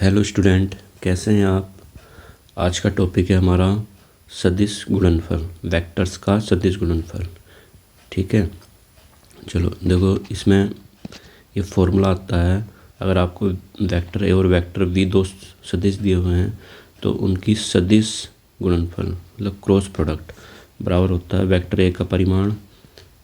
Hello student, कैसे हैं आप। आज का टॉपिक है हमारा सदिश गुणनफल, वेक्टर्स का सदिश गुणनफल। ठीक है, चलो देखो, इसमें ये फॉर्मूला आता है। अगर आपको वेक्टर ए और वेक्टर बी दो सदिश दिए हुए हैं तो उनकी सदिश गुणनफल मतलब क्रॉस प्रोडक्ट बराबर होता है वेक्टर ए का परिमाण,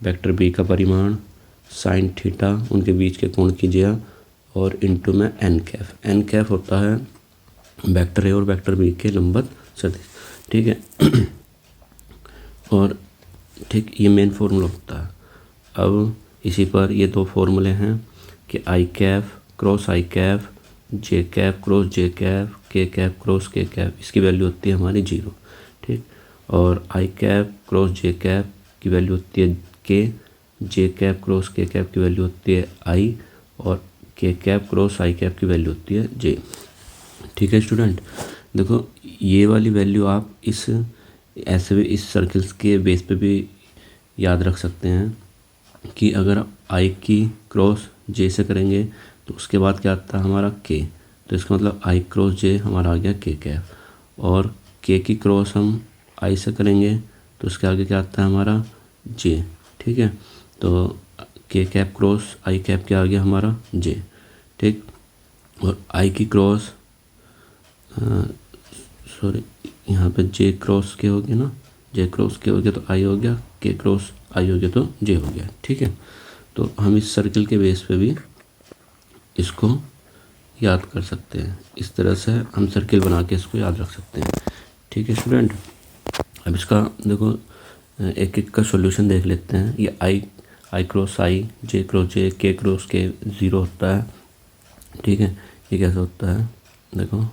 वेक्टर बी का परिमाण, साइन थीटा, उनके बीच के कोण कीजिए, और इनटू में एन कैफ। एन कैफ होता है वेक्टर ए और वेक्टर बी के लंबवत सदिश। ठीक है और ठीक ये मेन फॉर्मूला होता है। अब इसी पर ये दो फॉर्मूले हैं कि आई cap cross i Kaif, J Kaif cross जे कैफ, के कैफ क्रॉस के कैफ, इसकी वैल्यू होती है हमारी 0। ठीक, और आई कैफ क्रॉस जे कैफ की वैल्यू होती है के, जे कैफ क्रॉस के कैफ की वैल्यू होती है आई, और के कैप क्रॉस आई कैप की वैल्यू होती है जे। ठीक है स्टूडेंट, देखो ये वाली वैल्यू आप इस ऐसे भी इस सर्कल्स के बेस पे भी याद रख सकते हैं कि अगर आई की क्रॉस जे से करेंगे तो उसके बाद क्या आता है हमारा के, तो इसका मतलब आई क्रॉस जे हमारा आ गया के कैप, और के की क्रॉस हम आई से करेंगे तो उसके आगे क्या आता है हमारा जे। ठीक है, तो के कैप क्रॉस आई कैप के आगे हमारा जे। ठीक, और आई की क्रॉस सॉरी यहाँ पे जे क्रॉस के हो गया ना, जे क्रॉस के हो गया तो आई हो गया, के क्रॉस आई हो गया तो जे हो गया। ठीक है, तो हम इस सर्कल के बेस पे भी इसको याद कर सकते हैं। इस तरह से हम सर्कल बना के इसको याद रख सकते हैं। ठीक है स्टूडेंट, अब इसका देखो एक एक का सॉल्यूशन देख लेते हैं। ये आई क्रॉस आई, जे क्रॉस जे, के क्रॉस के 0 होता है। ठीक है, ये कैसे होता है देखो,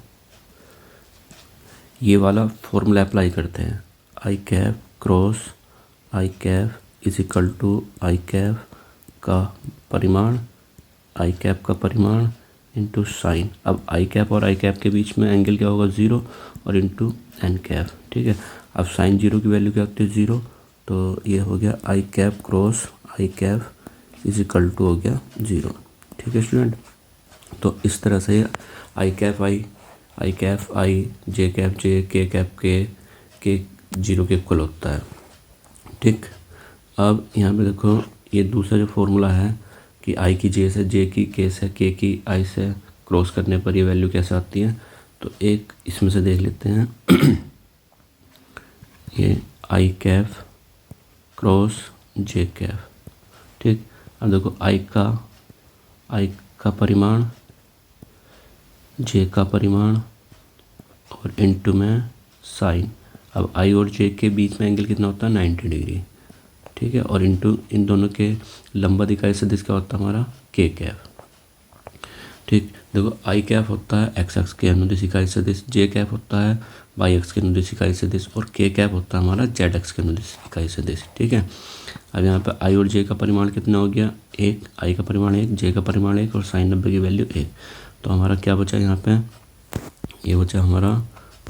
ये वाला फॉर्मूला अप्लाई करते हैं। I cap cross i cap is equal to i cap का परिमाण, आई कैप का परिमाण इंटू साइन। अब आई कैप और आई कैप के बीच में एंगल क्या होगा 0, और इंटू एन कैप। ठीक है, अब साइन 0 की वैल्यू क्या होती है 0, तो ये हो गया i cap cross i cap is equal to हो गया 0। ठीक है स्टूडेंट, तो इस तरह से आई कैप आई, जे कैप जे, के कैप के 0 के इक्वल होता है। ठीक, अब यहाँ पे देखो ये दूसरा जो फॉर्मूला है कि आई की जे से, जे की के से, के की आई से क्रॉस करने पर ये वैल्यू कैसे आती है, तो एक इसमें से देख लेते हैं। ये आई कैफ क्रॉस जे कैफ। ठीक, अब देखो आई का परिमाण, जे का परिमाण, और इनटू में साइन। अब आई और जे के बीच में एंगल कितना होता है 90 डिग्री। ठीक है, और इनटू इन दोनों के लंबवत इकाई सदिश क्या होता है हमारा के कैफ। ठीक, देखो आई कैफ होता है एक्स एक्स के अनुदिश इकाई सदिश, जे कैफ होता है वाई एक्स के अनुदिश इकाई सदिश, और के कैफ होता है हमारा जेड एक्स के अनुदिश इकाई सदिश। ठीक है, अब यहाँ पे आई और जे का परिमाण कितना हो गया 1, आई का परिमाण 1, जे का परिमाण 1, और साइन 90 की वैल्यू 1। तो हमारा क्या बचा यहाँ पे, ये बचा हमारा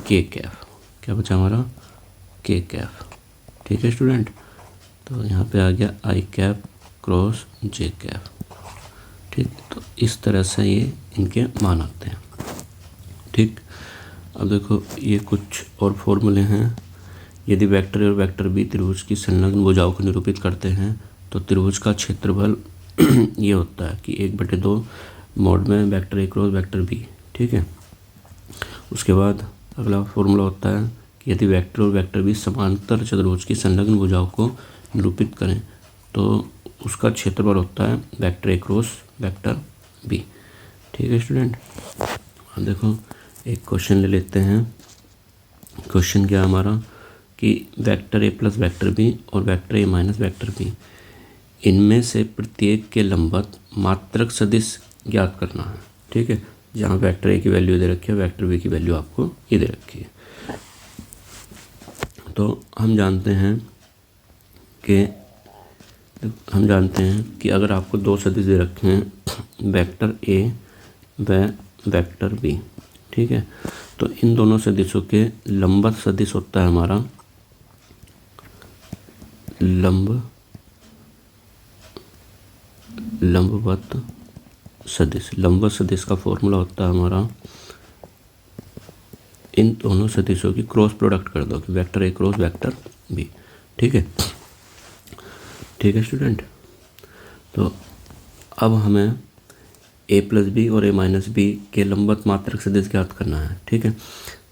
के कैफ। क्या बचा हमारा के कैफ। ठीक है स्टूडेंट, तो यहाँ पे आ गया आई कैप क्रॉस जे कैफ। ठीक, तो इस तरह से ये इनके मान आते हैं। ठीक, अब देखो ये कुछ और फॉर्मूले हैं। यदि वेक्टर और वेक्टर बी त्रिभुज की संलग्न भुजाओं को निरूपित करते हैं तो त्रिभुज का क्षेत्रफल ये होता है कि 1/2 मोड में वेक्टर ए क्रॉस वेक्टर बी। ठीक है, उसके बाद अगला फॉर्मूला होता है कि यदि वेक्टर और वेक्टर बी समांतर चतुर्भुज की संलग्न भुजाओं को निरूपित करें तो उसका क्षेत्रफल होता है वेक्टर ए क्रॉस वेक्टर बी। ठीक है स्टूडेंट, अब देखो एक क्वेश्चन ले लेते हैं। क्वेश्चन क्या हमारा कि वेक्टर ए प्लस वेक्टर बी और वेक्टर ए माइनस वेक्टर बी, इनमें से प्रत्येक के लंबवत मात्रक सदिश ज्ञात करना है। ठीक है, जहाँ वेक्टर ए की वैल्यू दे रखी है, वेक्टर बी की वैल्यू आपको ये दे रखी है। तो हम जानते हैं कि अगर आपको दो सदिश दे रखे हैं वेक्टर ए व वेक्टर बी, ठीक है, तो इन दोनों सदिशों के लंबवत सदिश होता है हमारा लंबवत सदिश। लंबवत सदिश का फॉर्मूला होता है हमारा इन दोनों सदिशों की क्रॉस प्रोडक्ट कर दो कि वेक्टर ए क्रॉस वेक्टर बी। ठीक है, ठीक है स्टूडेंट। तो अब हमें ए प्लस बी और ए माइनस बी के लंबवत मात्रक सदिश ज्ञात करना है। ठीक है,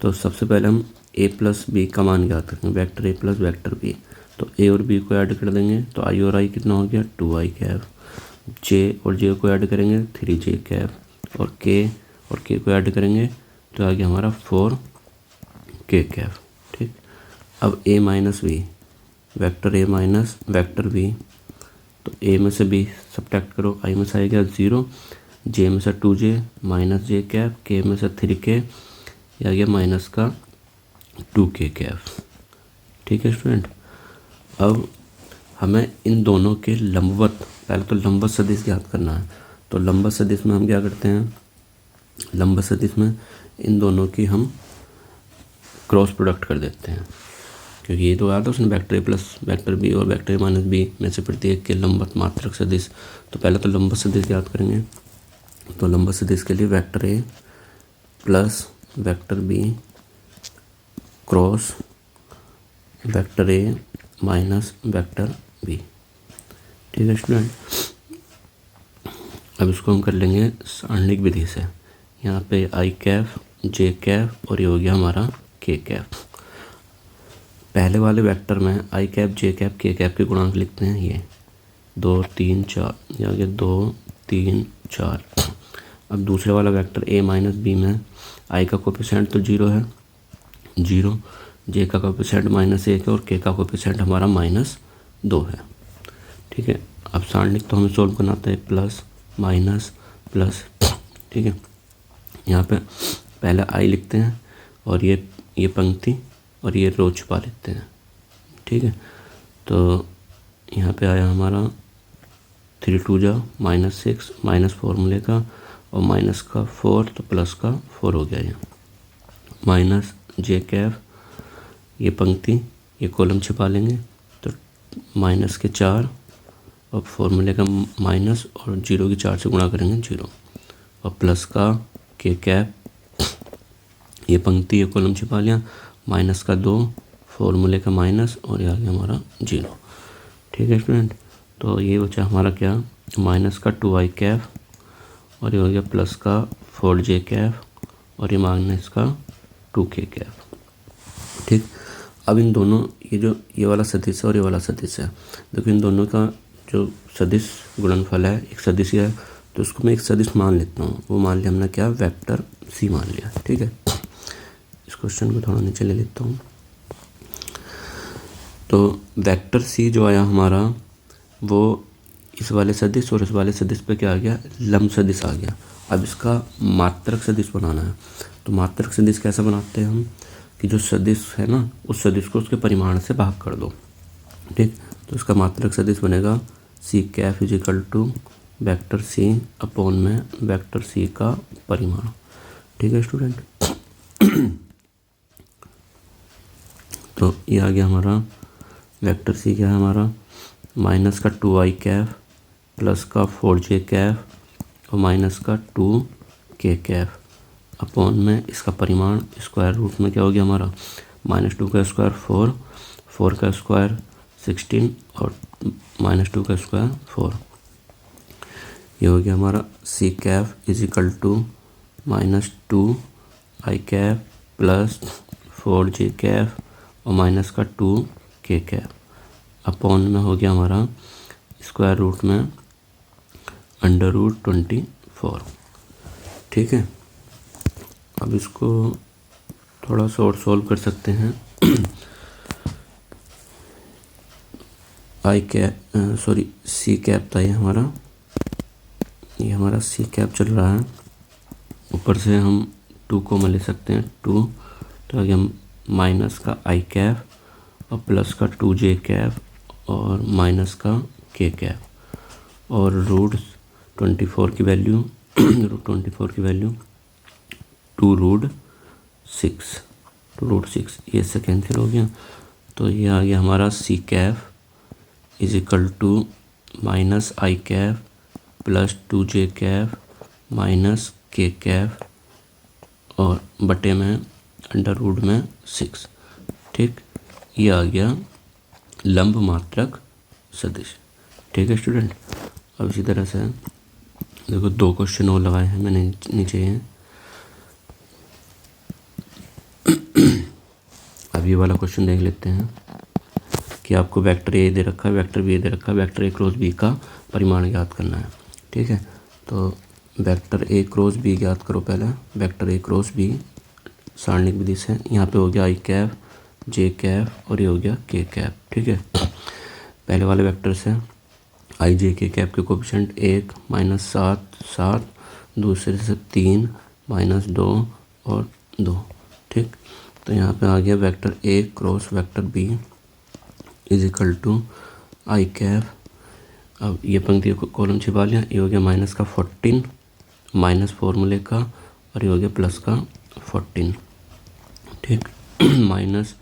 तो सबसे पहले हम ए प्लस बी का मान ज्ञात करेंगे, वेक्टर ए प्लस वेक्टर बी। तो ए और बी को ऐड कर देंगे तो आई और आई कितना हो गया 2i कैफ। जे और जे को ऐड करेंगे 3j कैफ। और के को ऐड करेंगे तो आ गया हमारा 4k कैफ। ठीक, अब a minus b, vector A minus vector B, तो ए में से बी सब्ट्रैक्ट करो, आई में से आएगा 0, जे में से 2j माइनस जे कैफ, के में से 3k, ये आ गया माइनस का 2k कैफ। ठीक है स्टूडेंट, अब हमें इन दोनों के लंबवत, पहले तो लंबवत सदिश ज्ञात करना है। तो लंबवत सदिश में हम क्या करते हैं, लंबवत सदिश में इन दोनों की हम क्रॉस प्रोडक्ट कर देते हैं, क्योंकि ये तो आया था उसने वेक्टर ए प्लस वेक्टर बी और वेक्टर ए माइनस बी में से प्रत्येक के लंबवत मात्रक सदिश। तो पहले तो लंबवत सदिश ज्ञात करेंगे। तो लंबवत सदिश के लिए वेक्टर ए plus vector B cross vector ए माइनस वेक्टर बी। ठीक है स्टूडेंट, अब इसको हम कर लेंगे सारणिक विधि से। यहाँ पे आई कैफ, जे कैफ और ये हो गया हमारा के कैफ। पहले वाले वेक्टर में आई कैफ, जे कैफ, के कैफ के गुणांक लिखते हैं, ये 2 3 4, ये आ गया 2 3 4। अब दूसरे वाला वेक्टर ए माइनस बी में आई का कोफिशिएंट तो 0 है, 0, जे का कोफिशिएंट -1 है और के का कोफिशिएंट हमारा -2 है। ठीक है, अब सारणिक तो हमें सोल्व करना आता है प्लस माइनस प्लस। ठीक है, यहाँ पे पहले आई लिखते हैं और ये पंक्ति और ये रो छुपा लेते हैं। ठीक है, तो यहाँ पे आया हमारा 3 2 जा -6 माइनस फॉर्मूले का और माइनस का 4 तो प्लस का 4 हो गया, ये माइनस जे कैफ, ये पंक्ति ये कॉलम छिपा लेंगे तो माइनस के 4 और फॉर्मूले का माइनस और 0 की 4 से गुणा करेंगे 0 और प्लस का के कैप, ये पंक्ति ये कॉलम छिपा लिया, माइनस का 2 फॉर्मूले का माइनस और ये आ गया हमारा 0। ठीक है स्टूडेंट, तो ये बचा हमारा क्या, माइनस का 2i कैफ और ये हो गया प्लस का 4j कैफ और ये माइनस का 2k कैफ। ठीक, अब इन दोनों ये वाला सदिश है और ये वाला सदिश है, देखो इन दोनों का जो सदिश गुणनफल है एक सदिश है, तो उसको मैं एक सदिश मान लेता हूँ। वो मान लिया हमने क्या, वेक्टर सी मान लिया। ठीक है, इस क्वेश्चन को थोड़ा नीचे ले लेता हूँ। तो वेक्टर सी जो आया हमारा वो इस वाले सदिश और इस वाले सदिश पे क्या आ गया, लंब सदिश आ गया। अब इसका मात्रक सदिश बनाना है। तो मात्रक सदिश कैसे बनाते हैं हम, कि जो सदिश है ना उस सदिश को उसके परिमाण से भाग कर दो। ठीक, तो इसका मात्रक सदिश बनेगा c cap is equal to vector c upon में वेक्टर सी का परिमाण। ठीक है स्टूडेंट, तो ये आ गया हमारा वेक्टर सी क्या है हमारा, माइनस का 2i कैफ प्लस का 4j कैफ और माइनस का 2k कैफ अपॉन में इसका परिमाण स्क्वायर रूट में क्या हो गया हमारा, -2 का स्क्वायर 4, 4 का स्क्वायर 16 और -2 का स्क्वायर 4। ये हो गया हमारा c cap is equal to -2i cap plus 4j cap और माइनस का 2k कैफ अपॉन में हो गया हमारा स्क्वायर रूट में √24। ठीक है, अब इसको थोड़ा सा और सॉल्व कर सकते हैं। सी कैप था ये हमारा सी कैप चल रहा है, ऊपर से हम 2 को ले सकते हैं 2, तो आगे हम माइनस का i कैप और प्लस का 2j कैप और माइनस का k कैप और √24 की वैल्यू √6 ये से कैंसिल हो गया। तो ये आ गया हमारा c cap is equal to -i cap plus 2j cap minus k cap और बटे में अंडर रूट में 6। ठीक, ये आ गया लंब मात्रक सदिश। ठीक है स्टूडेंट। अब इसी तरह से देखो 2 क्वेश्चन और लगाए हैं मैंने नीचे हैं। अब ये वाला क्वेश्चन देख लेते हैं कि आपको वेक्टर ए दे रखा है, वेक्टर बी दे रखा है, वेक्टर ए क्रॉस बी का परिमाण ज्ञात करना है। ठीक है, तो वेक्टर ए क्रॉस बी ज्ञात करो पहले। वेक्टर ए क्रॉस बी सारणिक विधि से, यहाँ पे हो गया आई कैफ, जे कैफ और ये हो गया के कैफ। ठीक है, पहले वाले वेक्टर से आई जे के कैफ के कोफिशिएंट 1 -7 7, दूसरे से 3 -2 और 2। ठीक, तो यहाँ पे आ गया vector A cross vector b is equal to i cap. अब ये पंक्ति कॉलम छिपा लिया। ये हो गया माइनस का 14 माइनस फॉर्मूले का, और ये हो गया प्लस का 14। ठीक, माइनस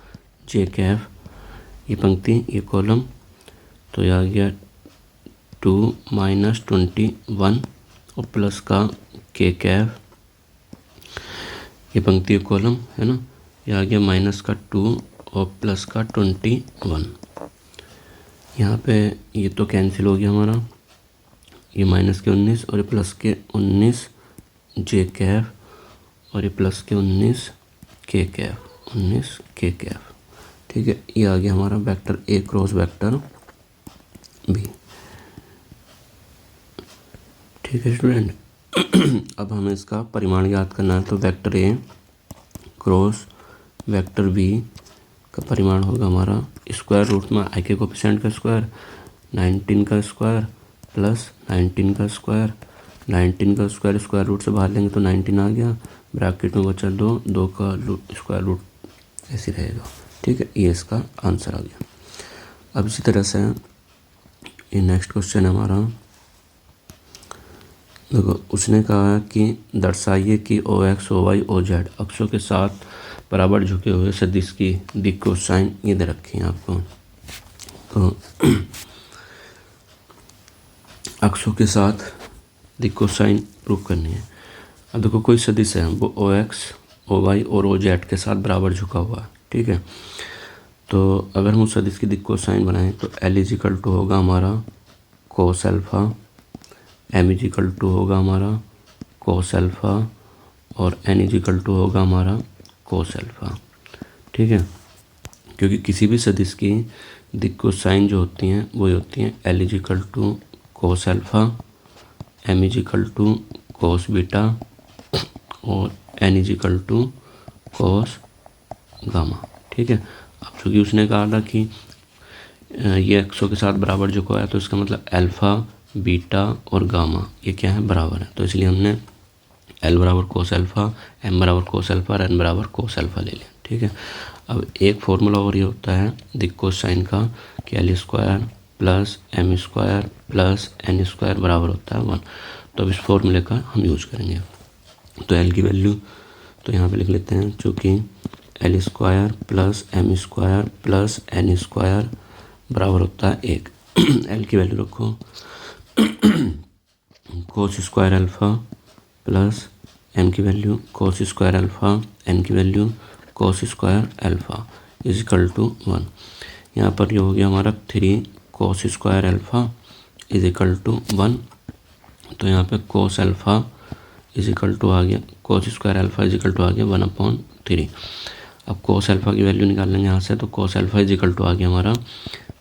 जे कैफ ये पंक्ति ये कॉलम, तो ये आ गया 2 - 21 और प्लस का के कैफ ये पंक्ति ये कॉलम है ना। ये आ गया माइनस का 2 और प्लस का 21। यहाँ पे ये तो कैंसिल हो गया हमारा, ये माइनस के 19 और ये प्लस के 19 जे कैफ और ये प्लस के 19 के कैफ 19 के कैफ। ठीक है, ये आ गया हमारा वेक्टर ए क्रॉस वेक्टर बी। ठीक है स्टूडेंट। अब हमें इसका परिमाण ज्ञात करना है, तो वेक्टर ए क्रॉस वेक्टर बी का परिमाण होगा हमारा स्क्वायर रूट में आई के कोफिशिएंट का स्क्वायर 19 का स्क्वायर प्लस 19 का स्क्वायर। 19 का स्क्वायर स्क्वायर रूट से बाहर लेंगे तो 19 आ गया, ब्रैकेट में बचा 2 का स्क्वायर रूट ऐसे रहेगा। ठीक है, ये इसका आंसर आ गया। अब इसी तरह से ये नेक्स्ट क्वेश्चन है हमारा। देखो उसने कहा है कि दर्शाइए कि O X O Y O Z अक्षों के साथ बराबर झुके हुए सदिश की दिक् कोसाइन ये दे रखी है आपको। तो अक्षों के साथ दिक् कोसाइन प्रूव करनी है। अब देखो कोई सदिश है, वो ओ एक्स ओ वाई और ओ जेड के साथ बराबर झुका हुआ है। ठीक है, तो अगर हम उस सदिश की दिक् कोसाइन बनाएं तो एल इज इक्वल टू होगा हमारा cos alpha, M is equal to होगा हमारा कोस अल्फा और एन इज इक्वल टू होगा हमारा कोस अल्फा। ठीक है, क्योंकि किसी भी सदिश की दिक् कोसाइन जो होती हैं वही होती हैं l is equal to cos alpha, M is equal to cos beta और N is equal to cos gamma. ठीक है, अब चूँकि उसने कहा था कि ये अक्षों के साथ बराबर जो है, तो इसका मतलब अल्फ़ा बीटा और गामा ये क्या है, बराबर है। तो इसलिए हमने एल बराबर कोस अल्फ़ा, एम बराबर कोस अल्फ़ा और एन बराबर कोस अल्फ़ा ले लिया। ठीक है, अब एक फॉर्मूला और ये होता है दिक् कोसाइन का कि L square plus M square plus N square बराबर होता है 1। तो अब इस फॉर्मूले का हम यूज़ करेंगे। तो एल की वैल्यू तो यहाँ पे लिख लेते हैं, चूँकि l square plus M square plus N square बराबर होता है 1। एल की वैल्यू रखो cos square alpha plus m की value cos square alpha, n की value cos square alpha is equal to 1। यहाँ पर ये हो गया हमारा 3 cos square alpha is equal to 1। तो यहाँ पे cos alpha is equal to आ गया, cos square alpha is equal to आ गया 1/3। अब कोस अल्फ़ा की वैल्यू निकाल लेंगे यहाँ से, तो cos alpha is equal to आ गया हमारा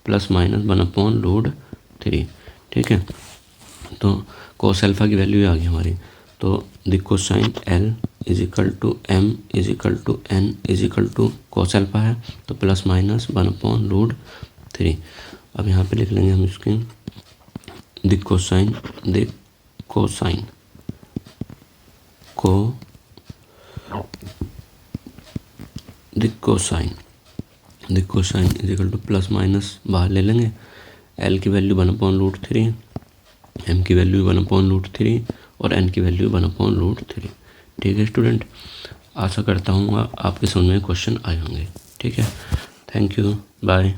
प्लस माइनस 1/√3। ठीक है, तो कोस अल्फ़ा की वैल्यू आ गई हमारी। तो दिक् cosine L is equal to M is equal to N is equal to cos alpha है तो प्लस माइनस 1/√3। अब यहाँ पे लिख लेंगे हम इसकी दिक् cosine is equal two plus minus बाहर ले लेंगे। एल की वैल्यू 1/√3, एम की वैल्यू 1/√3 और एन की वैल्यू 1/√3। ठीक है स्टूडेंट, आशा करता हूँ आपके समझ में क्वेश्चन आए होंगे। ठीक है, थैंक यू, बाय।